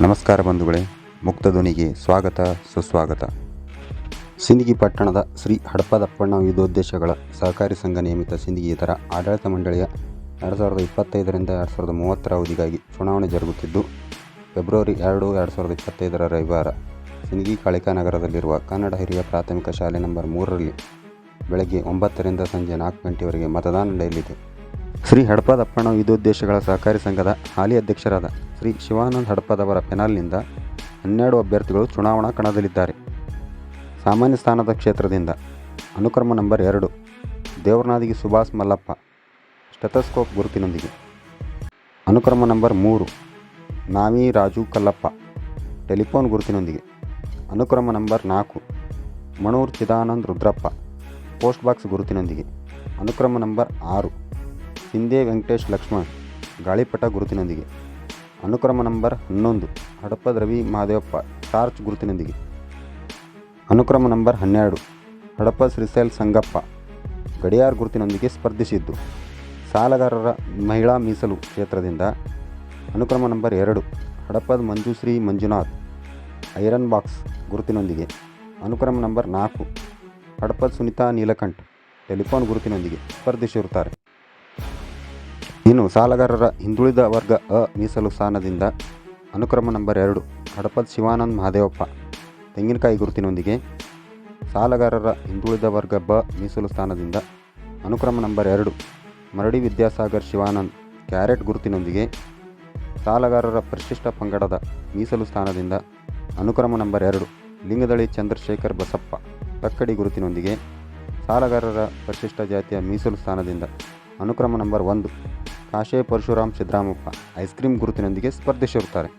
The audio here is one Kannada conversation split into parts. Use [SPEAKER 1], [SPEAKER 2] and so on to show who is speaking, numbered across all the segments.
[SPEAKER 1] ನಮಸ್ಕಾರ ಬಂಧುಗಳೇ, ಮುಕ್ತ ಧ್ವನಿಗೆ ಸ್ವಾಗತ ಸುಸ್ವಾಗತ. ಸಿಂದಗಿ ಪಟ್ಟಣದ ಶ್ರೀ ಹಡಪದಪ್ಪಣ್ಣ ವಿವಿಧೋದ್ದೇಶಗಳ ಸಹಕಾರಿ ಸಂಘ ನಿಯಮಿತ ಸಿಂದಗಿಯೇತರ ಆಡಳಿತ ಮಂಡಳಿಯ 2025ರಿಂದ 2030 ಅವಧಿಗಾಗಿ ಚುನಾವಣೆ ಜರುಗುತ್ತಿದ್ದು, ಫೆಬ್ರವರಿ 2, 2025 ರವಿವಾರ ಸಿಂದಗಿ ಕಾಳಿಕಾ ನಗರದಲ್ಲಿರುವ ಕನ್ನಡ ಹಿರಿಯ ಪ್ರಾಥಮಿಕ ಶಾಲೆ ನಂಬರ್ 3ರಲ್ಲಿ ಬೆಳಗ್ಗೆ 9ರಿಂದ ಸಂಜೆ 4 ಗಂಟೆಯವರೆಗೆ ಮತದಾನ ನಡೆಯಲಿದೆ. ಶ್ರೀ ಹಡಪದಪ್ಪಣ್ಣ ವಿವಿಧೋದ್ದೇಶಗಳ ಸಹಕಾರಿ ಸಂಘದ ಹಾಲಿ ಅಧ್ಯಕ್ಷರಾದ ಶ್ರೀ ಶಿವಾನಂದ ಹಡಪದವರ ಪೆನಾಲ್ನಿಂದ 12 ಅಭ್ಯರ್ಥಿಗಳು ಚುನಾವಣಾ ಕಣದಲ್ಲಿದ್ದಾರೆ. ಸಾಮಾನ್ಯ ಸ್ಥಾನದ ಕ್ಷೇತ್ರದಿಂದ ಅನುಕ್ರಮ ನಂಬರ್ 2 ದೇವರನಾದಿಗೆ ಸುಭಾಸ್ ಮಲ್ಲಪ್ಪ ಸ್ಟೆಥೋಸ್ಕೋಪ್ ಗುರುತಿನೊಂದಿಗೆ, ಅನುಕ್ರಮ ನಂಬರ್ 3 ನಾವಿ ರಾಜು ಕಲ್ಲಪ್ಪ ಟೆಲಿಫೋನ್ ಗುರುತಿನೊಂದಿಗೆ, ಅನುಕ್ರಮ number 4 Manur Chidanand Rudrappa post box ಗುರುತಿನೊಂದಿಗೆ, ಅನುಕ್ರಮ ನಂಬರ್ 6 ಸಿಂಧೆ ವೆಂಕಟೇಶ್ ಲಕ್ಷ್ಮಣ್ ಗಾಳಿಪಟ ಗುರುತಿನೊಂದಿಗೆ, ಅನುಕ್ರಮ ನಂಬರ್ 11 ಹಡಪದ ರವಿ ಮಹಾದೇವಪ್ಪ ಟಾರ್ಚ್ ಗುರುತಿನೊಂದಿಗೆ, ಅನುಕ್ರಮ ನಂಬರ್ 12 ಹಡಪದ ಶ್ರೀಶೈಲ್ ಸಂಗಪ್ಪ ಗಡಿಯಾರ್ ಗುರುತಿನೊಂದಿಗೆ ಸ್ಪರ್ಧಿಸಿದ್ದು, ಸಾಲಗಾರರ ಮಹಿಳಾ ಮೀಸಲು ಕ್ಷೇತ್ರದಿಂದ ಅನುಕ್ರಮ number 2 Hadapad Manjushree Manjunath iron box ಗುರುತಿನೊಂದಿಗೆ, ಅನುಕ್ರಮ ನಂಬರ್ 4 ಹಡಪದ ಸುನಿತಾ ನೀಲಕಂಠ್ ಟೆಲಿಫೋನ್ ಗುರುತಿನೊಂದಿಗೆ ಸ್ಪರ್ಧಿಸಿರುತ್ತಾರೆ. ಇನ್ನು ಸಾಲಗಾರರ ಹಿಂದುಳಿದ ವರ್ಗ ಅ ಮೀಸಲು ಸ್ಥಾನದಿಂದ ಅನುಕ್ರಮ ನಂಬರ್ 2 ಹಡಪದ ಶಿವಾನಂದ್ ಮಹಾದೇವಪ್ಪ ತೆಂಗಿನಕಾಯಿ ಗುರುತಿನೊಂದಿಗೆ, ಸಾಲಗಾರರ ಹಿಂದುಳಿದ ವರ್ಗ ಬ ಮೀಸಲು ಸ್ಥಾನದಿಂದ ಅನುಕ್ರಮ ನಂಬರ್ 2 ಮರಡಿ ವಿದ್ಯಾಸಾಗರ್ ಶಿವಾನಂದ್ ಕ್ಯಾರೆಟ್ ಗುರುತಿನೊಂದಿಗೆ, ಸಾಲಗಾರರ ಪರಿಶಿಷ್ಟ ಪಂಗಡದ ಮೀಸಲು ಸ್ಥಾನದಿಂದ ಅನುಕ್ರಮ ನಂಬರ್ 2 ಲಿಂಗದಳಿ ಚಂದ್ರಶೇಖರ್ ಬಸಪ್ಪ ತಕ್ಕಡಿ ಗುರುತಿನೊಂದಿಗೆ, ಸಾಲಗಾರರ ಪರಿಶಿಷ್ಟ ಜಾತಿಯ ಮೀಸಲು ಸ್ಥಾನದಿಂದ ಅನುಕ್ರಮ number 1 Kashe Parashuram Siddaramappa ice cream ಗುರುತಿನೊಂದಿಗೆ ಸ್ಪರ್ಧಿಸಿರುತ್ತಾರೆ.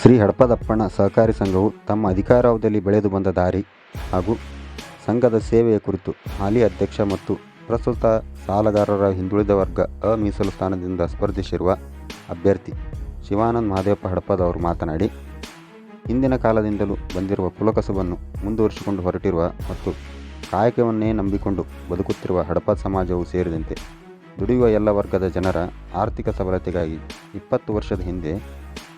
[SPEAKER 1] ಶ್ರೀ ಹಡಪದಪ್ಪಣ್ಣ ಸಹಕಾರಿ ಸಂಘವು ತಮ್ಮ ಅಧಿಕಾರಾವಧಿಯಲ್ಲಿ ಬೆಳೆದು ಬಂದ ದಾರಿ ಹಾಗೂ ಸಂಘದ ಸೇವೆಯ ಕುರಿತು ಹಾಲಿ ಅಧ್ಯಕ್ಷ ಮತ್ತು ಪ್ರಸ್ತುತ ಸಾಲಗಾರರ ಹಿಂದುಳಿದ ವರ್ಗ ಅ ಮೀಸಲು ಸ್ಥಾನದಿಂದ ಸ್ಪರ್ಧಿಸಿರುವ ಅಭ್ಯರ್ಥಿ ಶಿವಾನಂದ್ ಮಹಾದೇವಪ್ಪ ಹಡಪದವರು ಮಾತನಾಡಿ, ಹಿಂದಿನ ಕಾಲದಿಂದಲೂ ಬಂದಿರುವ ಕುಲಕಸುಬನ್ನು ಮುಂದುವರಿಸಿಕೊಂಡು ಹೊರಟಿರುವ ಮತ್ತು ಕಾಯಕವನ್ನೇ ನಂಬಿಕೊಂಡು ಬದುಕುತ್ತಿರುವ ಹಡಪದ ಸಮಾಜವು ಸೇರಿದಂತೆ ದುಡಿಯುವ ಎಲ್ಲ ವರ್ಗದ ಜನರ ಆರ್ಥಿಕ ಸಬಲತೆಗಾಗಿ 20 ವರ್ಷದ ಹಿಂದೆ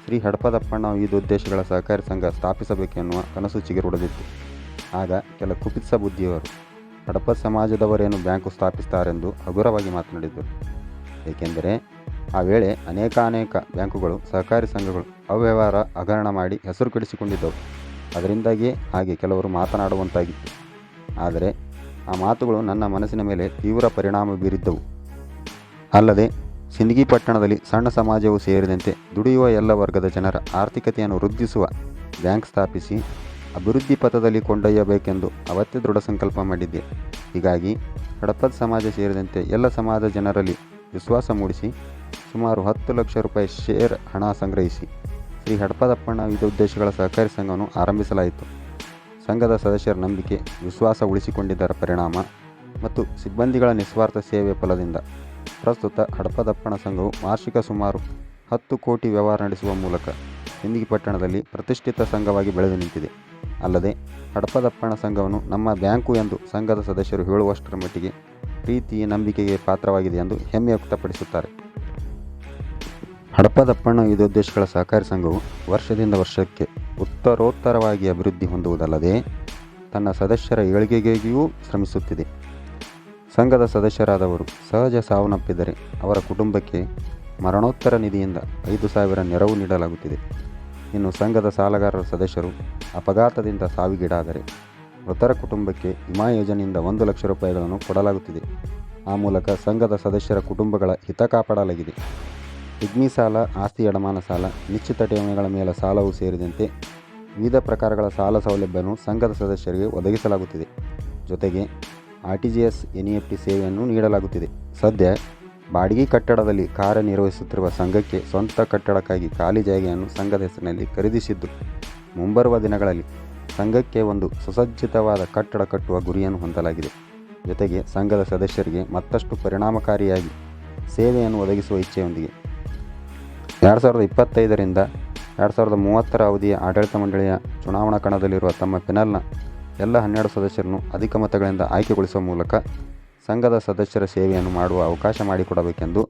[SPEAKER 1] ಶ್ರೀ ಹಡಪದಪ್ಪಣ್ಣ ವಿವಿಧೋದ್ದೇಶಗಳ ಸಹಕಾರಿ ಸಂಘ ಸ್ಥಾಪಿಸಬೇಕೆನ್ನುವ ಕನಸು ಚಿಗುರೊಡೆದಿತ್ತು. ಆಗ ಕೆಲ ಕುಪಿತ್ಸ ಬುದ್ಧಿಯವರು ಹಡಪದ ಸಮಾಜದವರೇನು ಬ್ಯಾಂಕು ಸ್ಥಾಪಿಸುತ್ತಾರೆಂದು ಹಗುರವಾಗಿ ಮಾತನಾಡಿದ್ದರು. ಏಕೆಂದರೆ ಆ ವೇಳೆ ಅನೇಕ ಬ್ಯಾಂಕುಗಳು ಸಹಕಾರಿ ಸಂಘಗಳು ಅವ್ಯವಹಾರ ಹಗರಣ ಮಾಡಿ ಹೆಸರು ಕೆಡಿಸಿಕೊಂಡಿದ್ದವು. ಅದರಿಂದಾಗಿಯೇ ಹಾಗೆ ಕೆಲವರು ಮಾತನಾಡುವಂತಾಗಿತ್ತು. ಆದರೆ ಆ ಮಾತುಗಳು ನನ್ನ ಮನಸ್ಸಿನ ಮೇಲೆ ತೀವ್ರ ಪರಿಣಾಮ ಬೀರಿದ್ದವು. ಅಲ್ಲದೆ ಸಿಂದಗಿ ಪಟ್ಟಣದಲ್ಲಿ ಸಣ್ಣ ಸಮಾಜವು ಸೇರಿದಂತೆ ದುಡಿಯುವ ಎಲ್ಲ ವರ್ಗದ ಜನರ ಆರ್ಥಿಕತೆಯನ್ನು ವೃದ್ಧಿಸುವ ಬ್ಯಾಂಕ್ ಸ್ಥಾಪಿಸಿ ಅಭಿವೃದ್ಧಿ ಪಥದಲ್ಲಿ ಕೊಂಡೊಯ್ಯಬೇಕೆಂದು ಅವತ್ತೇ ದೃಢ ಸಂಕಲ್ಪ ಮಾಡಿದ್ದೆ. ಹೀಗಾಗಿ ಹಡಪದ ಸಮಾಜ ಸೇರಿದಂತೆ ಎಲ್ಲ ಸಮಾಜದ ಜನರಲ್ಲಿ ವಿಶ್ವಾಸ ಮೂಡಿಸಿ ಸುಮಾರು 10 ಲಕ್ಷ ರೂಪಾಯಿ ಶೇರ್ ಹಣ ಸಂಗ್ರಹಿಸಿ ಶ್ರೀ ಹಡಪದಪ್ಪಣ್ಣ ವಿವಿಧೋದ್ದೇಶಗಳ ಸಹಕಾರಿ ಸಂಘವನ್ನು ಆರಂಭಿಸಲಾಯಿತು. ಸಂಘದ ಸದಸ್ಯರ ನಂಬಿಕೆ ವಿಶ್ವಾಸ ಉಳಿಸಿಕೊಂಡಿದ್ದರ ಪರಿಣಾಮ ಮತ್ತು ಸಿಬ್ಬಂದಿಗಳ ನಿಸ್ವಾರ್ಥ ಸೇವೆ ಫಲದಿಂದ ಪ್ರಸ್ತುತ ಹಡಪದಪ್ಪಣ್ಣ ಸಂಘವು ವಾರ್ಷಿಕ ಸುಮಾರು 10 ಕೋಟಿ ವ್ಯವಹಾರ ನಡೆಸುವ ಮೂಲಕ ಸಿಂದಗಿ ಪಟ್ಟಣದಲ್ಲಿ ಪ್ರತಿಷ್ಠಿತ ಸಂಘವಾಗಿ ಬೆಳೆದು ನಿಂತಿದೆ. ಅಲ್ಲದೆ ಹಡಪದಪ್ಪಣ್ಣ ಸಂಘವನ್ನು ನಮ್ಮ ಬ್ಯಾಂಕು ಎಂದು ಸಂಘದ ಸದಸ್ಯರು ಹೇಳುವಷ್ಟರ ಮಟ್ಟಿಗೆ ಪ್ರೀತಿ ನಂಬಿಕೆಗೆ ಪಾತ್ರವಾಗಿದೆ ಎಂದು ಹೆಮ್ಮೆ ವ್ಯಕ್ತಪಡಿಸುತ್ತಾರೆ. ಹಡಪದಪ್ಪಣ್ಣ ವಿವಿಧೋದ್ದೇಶಗಳ ಸಹಕಾರಿ ಸಂಘವು ವರ್ಷದಿಂದ ವರ್ಷಕ್ಕೆ ಉತ್ತರೋತ್ತರವಾಗಿ ಅಭಿವೃದ್ಧಿ ಹೊಂದುವುದಲ್ಲದೆ ತನ್ನ ಸದಸ್ಯರ ಏಳಿಗೆಗೆಯೂ ಶ್ರಮಿಸುತ್ತಿದೆ. ಸಂಘದ ಸದಸ್ಯರಾದವರು ಸಹಜ ಸಾವನ್ನಪ್ಪಿದರೆ ಅವರ ಕುಟುಂಬಕ್ಕೆ ಮರಣೋತ್ತರ ನಿಧಿಯಿಂದ 5,000 ನೆರವು ನೀಡಲಾಗುತ್ತಿದೆ. ಇನ್ನು ಸಂಘದ ಸಾಲಗಾರರ ಸದಸ್ಯರು ಅಪಘಾತದಿಂದ ಸಾವಿಗೀಡಾದರೆ ಮೃತರ ಕುಟುಂಬಕ್ಕೆ ವಿಮಾ ಯೋಜನೆಯಿಂದ 1 ಲಕ್ಷ ರೂಪಾಯಿಗಳನ್ನು ಕೊಡಲಾಗುತ್ತಿದೆ. ಆ ಮೂಲಕ ಸಂಘದ ಸದಸ್ಯರ ಕುಟುಂಬಗಳ ಹಿತ ಕಾಪಾಡಲಾಗಿದೆ. ಪಿಗ್ಮಿ ಸಾಲ, ಆಸ್ತಿ ಅಡಮಾನ ಸಾಲ, ನಿಶ್ಚಿತ ಠೇವಣಿಗಳ ಮೇಲೆ ಸಾಲವೂ ಸೇರಿದಂತೆ ವಿವಿಧ ಪ್ರಕಾರಗಳ ಸಾಲ ಸೌಲಭ್ಯವನ್ನು ಸಂಘದ ಸದಸ್ಯರಿಗೆ ಒದಗಿಸಲಾಗುತ್ತಿದೆ. ಜೊತೆಗೆ RTGS NEFT ಸೇವೆಯನ್ನು ನೀಡಲಾಗುತ್ತಿದೆ. ಸದ್ಯ ಬಾಡಿಗೆ ಕಟ್ಟಡದಲ್ಲಿ ಕಾರ್ಯನಿರ್ವಹಿಸುತ್ತಿರುವ ಸಂಘಕ್ಕೆ ಸ್ವಂತ ಕಟ್ಟಡಕ್ಕಾಗಿ ಖಾಲಿ ಜಾಗೆಯನ್ನು ಸಂಘದ ಹೆಸರಿನಲ್ಲಿ ಖರೀದಿಸಿದ್ದು, ಮುಂಬರುವ ದಿನಗಳಲ್ಲಿ ಸಂಘಕ್ಕೆ ಒಂದು ಸುಸಜ್ಜಿತವಾದ ಕಟ್ಟಡ ಕಟ್ಟುವ ಗುರಿಯನ್ನು ಹೊಂದಲಾಗಿದೆ. ಜೊತೆಗೆ ಸಂಘದ ಸದಸ್ಯರಿಗೆ ಮತ್ತಷ್ಟು ಪರಿಣಾಮಕಾರಿಯಾಗಿ ಸೇವೆಯನ್ನು ಒದಗಿಸುವ ಇಚ್ಛೆಯೊಂದಿಗೆ 2025ರಿಂದ 2030 ಅವಧಿಯ ಆಡಳಿತ ಮಂಡಳಿಯ ಚುನಾವಣಾ ಕಣದಲ್ಲಿರುವ ತಮ್ಮ ಪೆನಲ್ನ ಎಲ್ಲ 12 ಸದಸ್ಯರನ್ನು ಅಧಿಕ ಮತಗಳಿಂದ ಆಯ್ಕೆಗೊಳಿಸುವ ಮೂಲಕ ಸಂಘದ ಸದಸ್ಯರ ಸೇವೆಯನ್ನು ಮಾಡುವ ಅವಕಾಶ ಮಾಡಿಕೊಡಬೇಕೆಂದು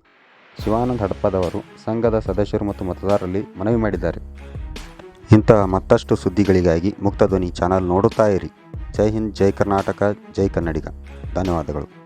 [SPEAKER 1] ಶಿವಾನಂದ ಹಡಪದವರು ಸಂಘದ ಸದಸ್ಯರು ಮತ್ತು ಮತದಾರರಲ್ಲಿ ಮನವಿ ಮಾಡಿದ್ದಾರೆ. ಇಂತಹ ಮತ್ತಷ್ಟು ಸುದ್ದಿಗಳಿಗಾಗಿ ಮುಕ್ತ ಧ್ವನಿ ಚಾನಲ್ ನೋಡುತ್ತಾ ಇರಿ. ಜೈ ಹಿಂದ್, ಜೈ ಕರ್ನಾಟಕ, ಜೈ ಕನ್ನಡಿಗ. ಧನ್ಯವಾದಗಳು.